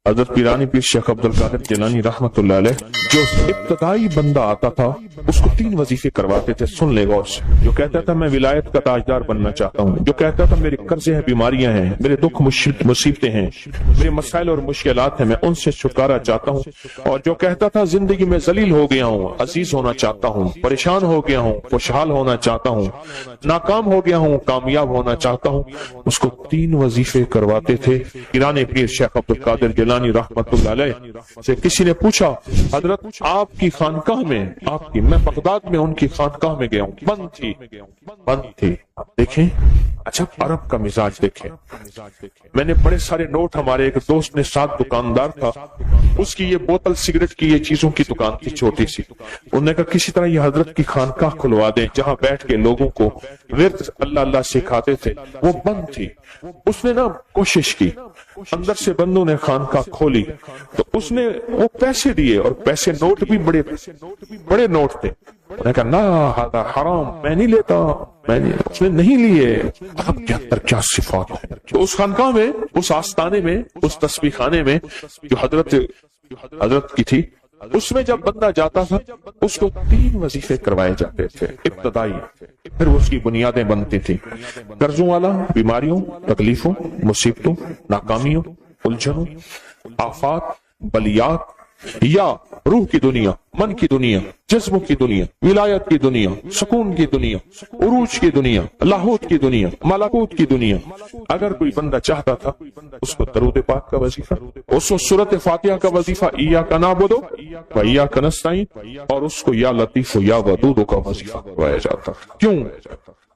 حضرت پیرانی پیر شیخ عبد القادر جیلانی رحمت اللہ علیہ جو ابتدائی بندہ آتا تھا اس کو 3 وظیفے کرواتے تھے. سن لے غور سے. جو کہتا تھا میں ولایت کا تاجدار بننا چاہتا ہوں, جو کہتا تھا میرے قرضے ہیں, بیماریاں ہیں, میرے دکھ مصیبتیں ہیں, میرے مسائل اور مشکلات ہیں, میں ان سے چھٹکارا چاہتا ہوں, اور جو کہتا تھا زندگی میں ذلیل ہو گیا ہوں, عزیز ہونا چاہتا ہوں, پریشان ہو گیا ہوں, خوشحال ہونا چاہتا ہوں, ناکام ہو گیا ہوں, کامیاب ہونا چاہتا ہوں, اس کو 3 وظیفے کرواتے تھے. پیرانی پیر شیخ عبد القادر جیلانی رحمت اللہ علیہ سے کسی نے پوچھا حضرت آپ کی خانقاہ میں, آپ کی, میں بغداد میں ان کی خانقاہ میں گیا ہوں, بند تھی. دیکھیں اچھا عرب کا مزاج دیکھیں. میں نے بڑے سارے نوٹ, ہمارے ایک دوست نے, ساتھ دکاندار تھا, اس کی یہ بوتل سگریٹ کی, یہ چیزوں کی دکان تھی چھوٹی سی. انہوں نے کہا کسی طرح یہ حضرت کی خانقاہ کھلوا دیں جہاں بیٹھ کے لوگوں کو ورد اللہ اللہ سکھاتے تھے. وہ بند تھی. اس نے نا کوشش کی, اندر سے بندوں نے خانقاہ کھولی تو اس نے وہ پیسے دیے, اور پیسے نوٹ بھی بڑے نوٹ تھے. انہوں نے کہا نا ہذا حرام, میں نہیں لیتا, اس نے نہیں لیے. آپ کے اندر کیا صفات ہے. تو اس خانقاہ میں, اس آستانے میں, اس تسبیح خانے میں جو حضرت کی تھی, اس میں جب بندہ جاتا تھا اس کو 3 وظیفے کروائے جاتے تھے ابتدائی. پھر اس کی بنیادیں بنتی تھی. قرضوں والا, بیماریوں, تکلیفوں, مصیبتوں, ناکامیوں, الجھنوں, آفات, بلیات, یا روح کی دنیا, من کی دنیا, جسم کی دنیا, ولایت کی دنیا, سکون کی دنیا, عروج کی دنیا, لاہوت کی دنیا, ملکوت کی دنیا. اگر کوئی بندہ چاہتا تھا اس کو درود پاک کا وظیفہ, اس کو سورۃ فاتحہ کا وظیفہ ایاک نعبد و ایاک نستعین, اور اس کو یا لطیف یا ودود کا وظیفہ کروایا جاتا. کیوں؟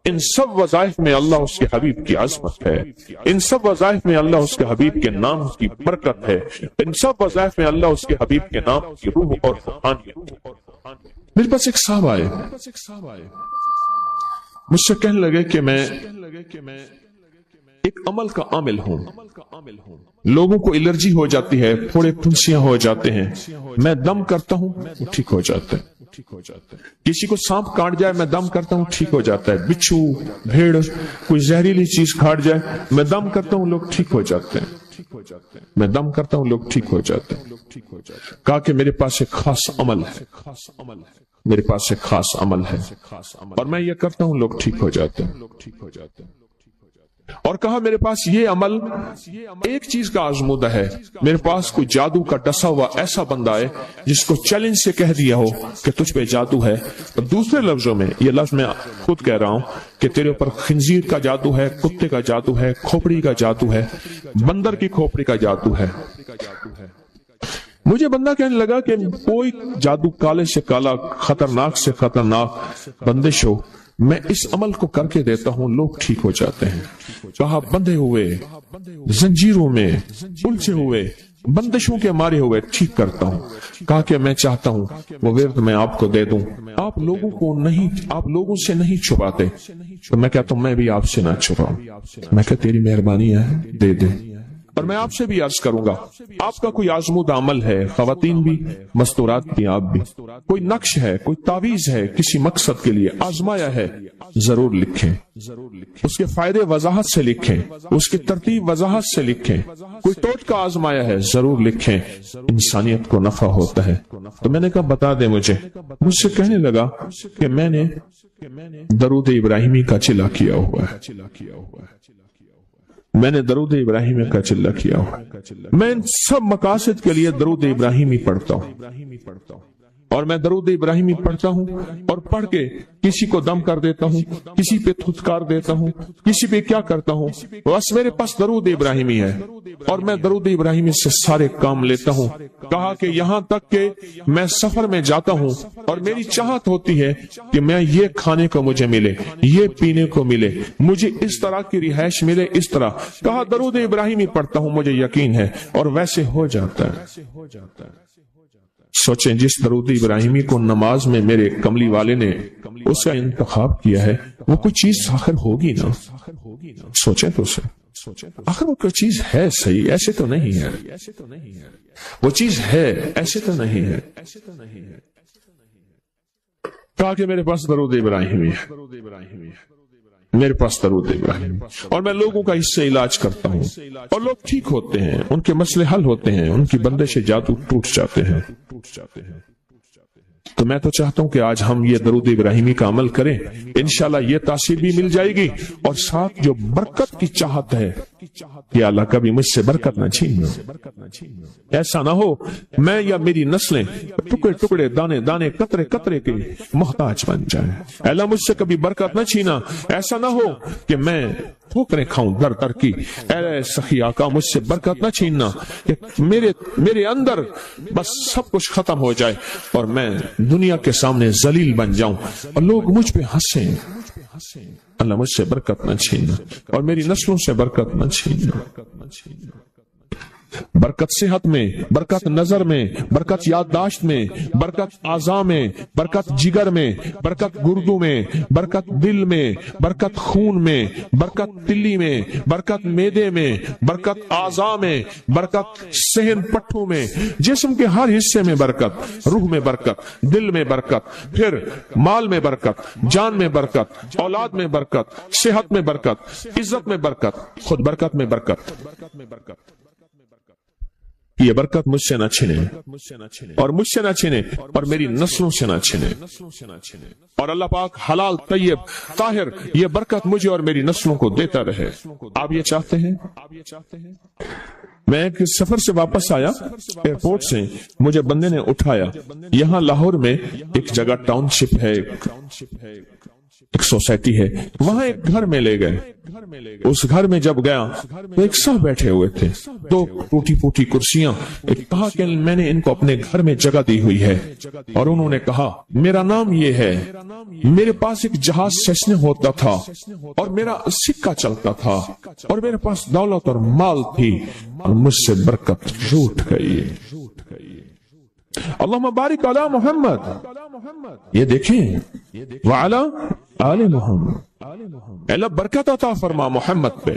ان سب وظائف میں اللہ اس کے حبیب کی عظمت ہے, ان سب وظائف میں اللہ اس کے حبیب کے نام کی برکت ہے, ان سب وظائف میں اللہ اس کے حبیب کے نام کی روح اور روحانیت. میرے پاس ایک صاحب آئے, مجھ سے کہنے لگے کہ میں ایک عمل کا عامل ہوں, لوگوں کو الرجی ہو جاتی ہے, پھوڑے پھنسیاں ہو جاتے ہیں, میں دم کرتا ہوں وہ ٹھیک ہو جاتا ہے. کسی کو سانپ کاٹ جائے میں دم کرتا ہوں ٹھیک ہو جاتا ہے. بچھو, بھیڑ, کوئی زہریلی چیز کاٹ جائے میں دم کرتا ہوں, لوگ ٹھیک ہو جاتے ہیں. میں دم کرتا ہوں, لوگ ٹھیک ہو جاتے ہیں. کہا کہ میرے پاس ایک خاص عمل ہے, میرے پاس ایک خاص عمل ہے, اور میں یہ کرتا ہوں, لوگ ٹھیک ہو جاتے ہیں. اور کہا میرے پاس یہ عمل ایک چیز کا آزمودہ ہے, میرے پاس کوئی جادو کا ڈسا ہوا ایسا بندہ ہے جس کو چیلنج سے کہہ دیا ہو کہ تجھ پہ جادو ہے. اور دوسرے لفظوں میں, یہ لفظ میں خود کہہ رہا ہوں کہ تیرے اوپر خنزیر کا جادو ہے, کتے کا جادو ہے, کھوپڑی کا جادو ہے, بندر کی کھوپڑی کا جادو ہے. مجھے بندہ کہنے لگا کہ کوئی جادو کالے سے کالا, خطرناک سے خطرناک بندش ہو, میں اس عمل کو کر کے دیتا ہوں, لوگ ٹھیک ہو جاتے ہیں. کہا بندھے ہوئے, زنجیروں میں الجھے ہوئے, بندشوں کے مارے ہوئے ٹھیک کرتا ہوں. کہا کہ میں چاہتا ہوں وہ ورد میں آپ کو دے دوں, آپ لوگوں سے نہیں چھپاتے. تو میں کہتا ہوں میں بھی آپ سے نہ چھپاؤں. میں کہ تیری مہربانی ہے, دے دے. اور میں آپ سے بھی عرض کروں گا, آپ کا کوئی آزمودہ عمل ہے, خواتین بھی, مستورات بھی, آپ بھی, کوئی نقش ہے, کوئی تعویذ ہے, کسی مقصد کے لیے آزمایا ہے, ضرور لکھیں. اس کے فائدے وضاحت سے لکھیں, اس کی ترتیب وضاحت سے لکھیں. کوئی ٹوٹکا آزمایا ہے, ضرور لکھیں, انسانیت کو نفع ہوتا ہے. تو میں نے کہا بتا دے مجھے. مجھ سے کہنے لگا کہ میں نے درود ابراہیمی کا چلا کیا ہوا ہے, میں نے درود ابراہیمی کا چلا کیا ہوا, میں ان سب مقاصد کے لیے درود ابراہیمی پڑھتا ہوں, اور میں درود ابراہیمی پڑھتا ہوں, اور پڑھ کے کسی کو دم کر دیتا ہوں, کسی پہ تھتکار دیتا ہوں, کسی پہ کیا کرتا ہوں, بس میرے پاس درود ابراہیمی ہے, اور میں درود ابراہیمی سے سارے کام لیتا ہوں. کہا کہ یہاں تک کہ میں سفر میں جاتا ہوں اور میری چاہت ہوتی ہے کہ میں یہ کھانے کو مجھے ملے, یہ پینے کو ملے, مجھے اس طرح کی رہائش ملے, اس طرح. کہا درود ابراہیمی پڑھتا ہوں, مجھے یقین ہے, اور ویسے ہو جاتا ہے. سوچیں جس درود ابراہیمی کو نماز میں میرے کملی والے نے اس کا انتخاب کیا ہے, وہ کوئی چیز آخر ہوگی نا. سوچیں تو اسے, آخر وہ کوئی چیز ہے صحیح, ایسے تو نہیں ہے, وہ چیز ہے ایسے تو نہیں ہے. کہا کہ میرے پاس درود ابراہیمی ہے. میرے پاس درود ابراہیم، اور میں لوگوں کا اس سے علاج کرتا ہوں اور لوگ ٹھیک ہوتے ہیں، ان کے مسئلے حل ہوتے ہیں، ان کی بندش جادو ٹوٹ جاتے ہیں۔ تو میں تو چاہتا ہوں کہ آج ہم یہ درود ابراہیمی کا عمل کریں، انشاءاللہ یہ تاثیر بھی مل جائے گی، اور ساتھ جو برکت کی چاہت ہے کہ اللہ کبھی مجھ سے برکت نہ چھیننا، ایسا نہ ہو میں یا میری نسلیں ٹکڑے ٹکڑے دانے دانے قطرے قطرے کے محتاج بن جائیں۔ اللہ مجھ سے کبھی برکت نہ چھینا، ایسا نہ ہو کہ میں ٹھوکریں کھاؤں در در کی، اے سخی آقا مجھ سے برکت نہ چھیننا، کہ میرے اندر بس سب کچھ ختم ہو جائے اور میں دنیا کے سامنے ذلیل بن جاؤں اور لوگ مجھ پہ ہنسیں۔ اللہ مجھ سے برکت نہ چھیننا اور میری نسلوں سے برکت نہ چھیننا۔ برکت صحت میں، برکت نظر میں، برکت یادداشت میں، برکت اعضاء میں، برکت جگر میں، برکت گردوں میں، برکت دل میں، برکت خون میں، برکت تلی میں، برکت معدے میں، برکت اعضاء میں، برکت صحن پٹھوں میں، جسم کے ہر حصے میں برکت، روح میں برکت، دل میں برکت، پھر مال میں برکت، جان میں برکت، اولاد میں برکت، صحت میں برکت، عزت میں برکت، خود برکت میں برکت۔ یہ برکت مجھ سے نہ چھنے اور مجھ سے نہ چھنے اور میری نسلوں سے نہ چھنے، اور اللہ پاک حلال طیب طاہر یہ برکت مجھے اور میری نسلوں کو دیتا رہے۔ آپ یہ چاہتے ہیں؟ میں ایک سفر سے واپس آیا، ایئرپورٹ سے مجھے بندے نے اٹھایا، یہاں لاہور میں ایک جگہ ٹاؤن شپ ہے، ایک سوسائٹی ہے، وہاں ایک گھر میں لے گئے۔ اس گھر میں جب گیا تو ایک صاحب بیٹھے ہوئے تھے، دو ٹوٹی پھوٹی کرسیاں، کہا کہ میں نے ان کو اپنے گھر میں جگہ دی ہوئی ہے، اور انہوں نے کہا میرا نام یہ ہے، میرے پاس ایک جہاز سیسنے ہوتا تھا اور میرا سکہ چلتا تھا اور میرے پاس دولت اور مال تھی، اور مجھ سے برکت روٹ گئی۔ اللہم بارک علی محمد، یہ دیکھیں وعلی آل محمد، اللہ برکت عطا فرما محمد پہ،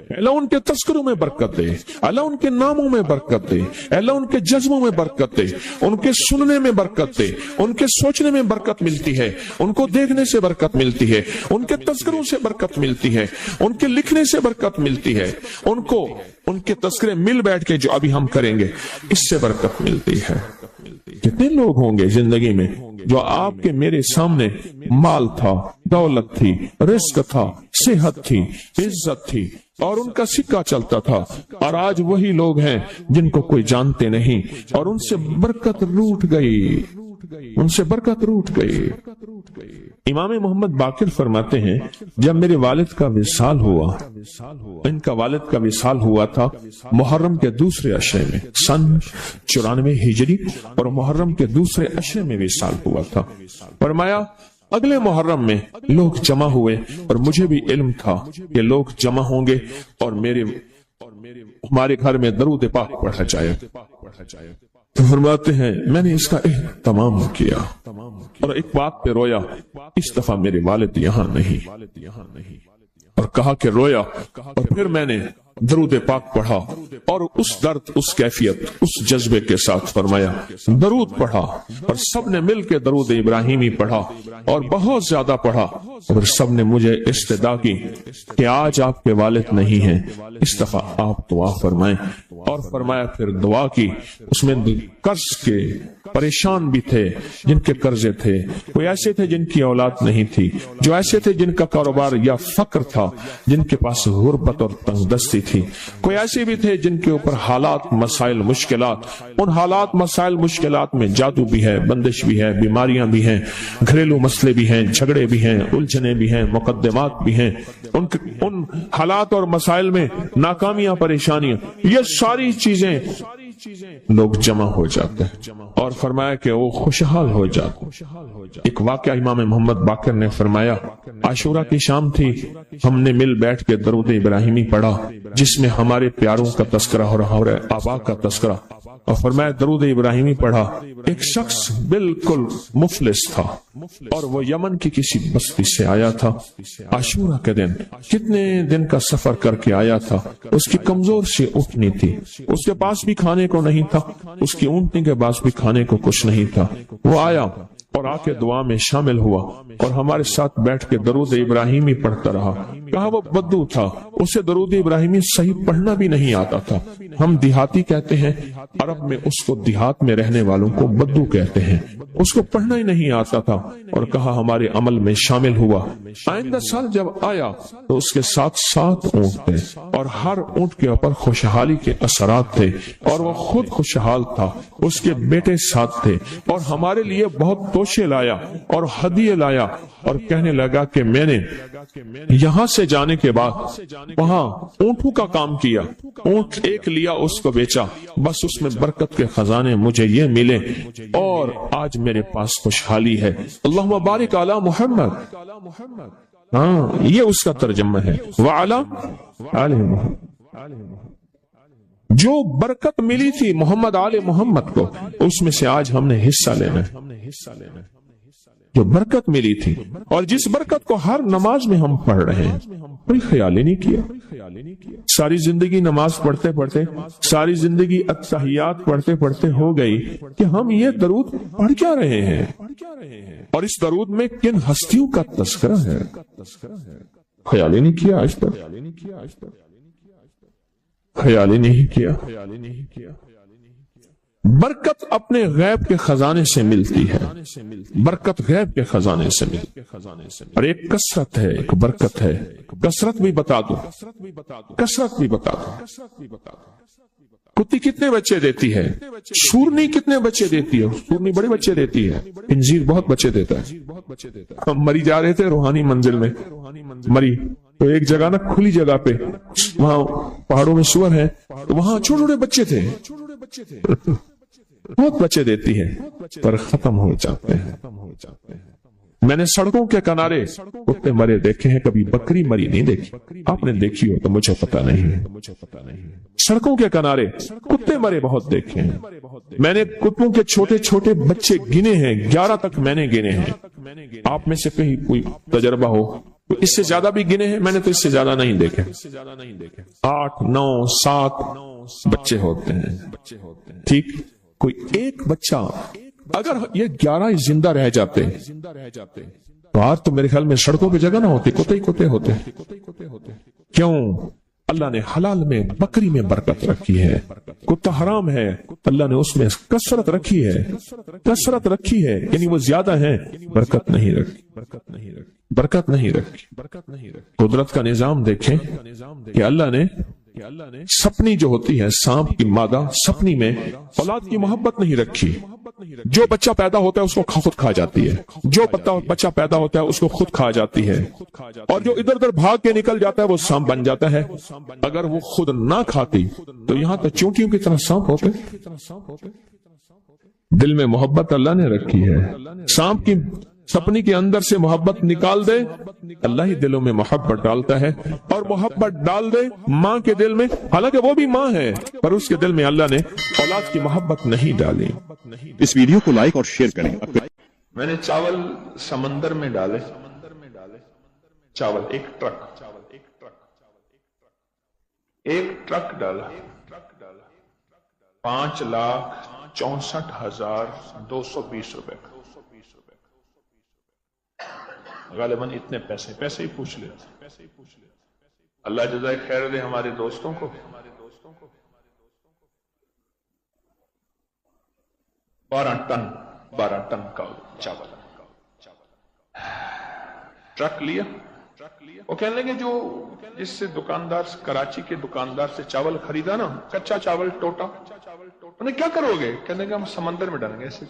اللہ ان کے تذکروں میں برکت دے، اللہ ان کے ناموں میں برکت دے، اللہ ان کے جذبوں میں برکت دے، ان کے سننے میں برکت دے، ان کے سوچنے میں برکت ملتی ہے، ان کو دیکھنے سے برکت ملتی ہے، ان کے تذکروں سے برکت ملتی ہے، ان کے لکھنے سے برکت ملتی ہے، ان کے تذکرے مل بیٹھ کے جو ابھی ہم کریں گے اس سے برکت ملتی ہے۔ کتنے لوگ ہوں گے زندگی میں جو آپ کے میرے سامنے مال تھا، دولت تھی، رزق تھا، صحت تھی، عزت تھی، اور ان کا سکہ چلتا تھا، اور آج وہی لوگ ہیں جن کو کوئی جانتے نہیں، اور ان سے برکت روٹ گئی، ان سے برکت روٹ گئی۔ امام محمد باقر فرماتے ہیں جب میرے والد کا وصال ہوا، ان کا والد کا وصال ہوا تھا محرم کے دوسرے عشرے میں، سن 94 ہجری، اور محرم کے دوسرے عشرے میں وصال ہوا تھا۔ فرمایا اگلے محرم میں لوگ جمع ہوئے، اور مجھے بھی علم تھا کہ لوگ جمع ہوں گے اور ہمارے گھر میں درود پاک پڑھا جائے۔ تو فرماتے ہیں میں نے اس کا اہتمام کیا اور ایک بات پہ رویا، اس دفعہ میرے والد یہاں نہیں، اور کہا کہ رویا، اور پھر میں نے درود پاک پڑھا، اور اس درد، اس کیفیت، اس جذبے کے ساتھ فرمایا درود پڑھا، اور سب نے مل کے درود ابراہیمی پڑھا اور بہت زیادہ پڑھا، اور سب نے مجھے استدعا کی کہ آج آپ کے والد نہیں ہیں، اس دفعہ آپ دعا فرمائیں، اور فرمایا پھر دعا کی۔ اس میں قرض کے پریشان بھی تھے، جن کے قرضے تھے، کوئی ایسے تھے جن کی اولاد نہیں تھی، جو ایسے تھے جن کا کاروبار یا فقر تھا، جن کے پاس غربت اور تنگ دستی تھی، کوئی ایسے بھی تھے جن کے اوپر حالات، مسائل، مشکلات، ان حالات، مسائل، مشکلات میں جادو بھی ہے، بندش بھی ہے، بیماریاں بھی ہیں، گھریلو مسئلے بھی ہیں، جھگڑے بھی ہیں، الجھنے بھی ہیں، مقدمات بھی ہیں، ان حالات اور مسائل میں ناکامیاں، پریشانیاں، یہ ساری چیزیں لوگ جمع ہو جاتے ہیں، اور فرمایا کہ وہ خوشحال ہو جاتے۔ ایک واقعہ امام محمد باقر نے فرمایا، عاشورہ کی شام تھی، ہم نے مل بیٹھ کے درود ابراہیمی پڑھا جس میں ہمارے پیاروں کا تذکرہ ہو رہا ہے، آبا کا تذکرہ، اور فرمایا درود ابراہیمی پڑھا۔ ایک شخص بالکل مفلس تھا اور وہ یمن کی کسی بستی سے آیا تھا، عاشورہ کے دن کتنے دن کا سفر کر کے آیا تھا، اس کی کمزور سی اٹھنی تھی، اس کے پاس بھی کھانے کو نہیں تھا، اس کی اونٹنی کے پاس بھی کھانے کو کچھ نہیں تھا۔ وہ آیا اور آ کے دعا میں شامل ہوا اور ہمارے ساتھ بیٹھ کے درود ابراہیمی پڑھتا رہا. کہا وہ بدو تھا, اسے درود ابراہیمی صحیح پڑھنا بھی نہیں آتا تھا. ہم دیہاتی کہتے ہیں, عرب میں اس کو دیہات میں رہنے والوں کو بدو کہتے ہیں. اس کو پڑھنا ہی نہیں آتا تھا, اور کہا ہمارے عمل میں شامل ہوا. آئندہ سال جب آیا تو اس کے ساتھ 7 اونٹ تھے, اور ہر اونٹ کے اوپر خوشحالی کے اثرات تھے, اور وہ خود خوشحال تھا. اس کے بیٹے ساتھ تھے, اور ہمارے لیے بہت توشے لایا اور ہدیے لایا, اور کہنے لگا کہ میں نے یہاں سے جانے کے بعد وہاں اونٹوں کا کام کیا. اونٹ ایک لیا, اس کو بیچا, بس اس میں برکت کے خزانے مجھے یہ ملے, اور آج میرے پاس خوشحالی ہے. اللہم بارک علی محمد. ہاں, یہ اس کا ترجمہ ہے. وعلی آل محمد. جو برکت ملی تھی محمد آل محمد کو, اس میں سے آج ہم نے حصہ لینا ہے. جو برکت ملی تھی, اور جس برکت کو ہر نماز میں ہم پڑھ رہے ہیں, کوئی خیال ہی نہیں کیا. ساری زندگی نماز پڑھتے پڑھتے, ساری زندگی التحیات پڑھتے پڑھتے ہو گئی کہ ہم یہ درود پڑھ کیا رہے ہیں, اور اس درود میں کن ہستیوں کا تذکرہ ہے. خیال ہی نہیں کیا آج تک, خیال ہی نہیں کیا. برکت اپنے غیب کے خزانے سے ملتی ہے, برکت غیب کے خزانے سے ملتی ہے. اور ایک کثرت ہے, ایک برکت ہے. کثرت بھی بتا دو, کثرت بھی بتا دو. کتی کتنے بچے دیتی ہے, شورنی کتنے بچے دیتی ہے. شورنی بڑے بچے دیتی ہے, خنزیر بہت بچے دیتا ہے. ہم مری جا رہے تھے روحانی منزل میں, مری تو ایک جگہ نا کھلی جگہ پہ, وہاں پہاڑوں میں سور ہے, وہاں چھوٹے چھوٹے بچے تھے. بہت بچے دیتی ہے, پر ختم ہو جاتے ہیں. میں نے سڑکوں کے کنارے کتے مرے دیکھے ہیں, کبھی بکری مری نہیں دیکھی. آپ نے دیکھی ہو تو مجھے پتا نہیں ہے. سڑکوں کے کنارے کتے مرے بہت دیکھے ہیں. میں نے کتوں کے چھوٹے چھوٹے بچے گنے ہیں, 11 تک میں نے گنے ہیں. آپ میں سے کہیں کوئی تجربہ ہو, اس سے زیادہ بھی گنے ہیں. میں نے تو اس سے زیادہ نہیں دیکھے. 8 9 7 بچے ہوتے ہیں. ٹھیک, کوئی ایک بچہ, اگر یہ 11 زندہ رہ جاتے تو آج تو میرے خیال میں سڑکوں پہ جگہ نہ ہوتی, کتے ہی کتے ہوتے. کیوں؟ اللہ نے حلال میں بکری میں برکت رکھی ہے. کتا حرام ہے, اللہ نے اس میں کثرت رکھی ہے, کثرت رکھی ہے, یعنی وہ زیادہ ہے, برکت نہیں رکھی, برکت نہیں رکھی. قدرت کا نظام دیکھیں کہ اللہ نے سپنی جو ہوتی ہے, سانپ کی مادہ سپنی میں اولاد کی محبت نہیں رکھی. جو بچہ پیدا ہوتا ہے اس کو خود کھا جاتی ہے, جو بچہ پیدا ہوتا ہے اس کو خود کھا جاتی ہے, اور جو ادھر ادھر بھاگ کے نکل جاتا ہے وہ سانپ بن جاتا ہے. اگر وہ خود نہ کھاتی تو یہاں تو چونٹیوں کی طرح سانپ ہوتے. دل میں محبت اللہ نے رکھی ہے. سانپ کی سپنی کے اندر سے محبت نکال دے, اللہ ہی دلوں میں محبت ڈالتا ہے. اور محبت ڈال دے ماں کے دل میں, حالانکہ وہ بھی ماں ہے, پر اس کے دل میں اللہ نے اولاد کی محبت نہیں ڈالی. اس ویڈیو کو لائک اور شیئر کریں. میں نے چاول سمندر میں ڈالے, چاول ایک ٹرک ڈالا, 5,64,220 روپے. غالباً اتنے پیسے ہی پوچھ لیتے. اللہ جزائے خیر دے ہمارے دوستوں کو. 12 ٹن کا چاول. ٹرک لیا, وہ کہنے لگے جو جس سے دکاندار, کراچی کے دکاندار سے چاول خریدا نا, کچا چاول ٹوٹا, انہیں کیا کرو گے؟ کہنے لگے ہم سمندر میں ڈالیں گے. ایسے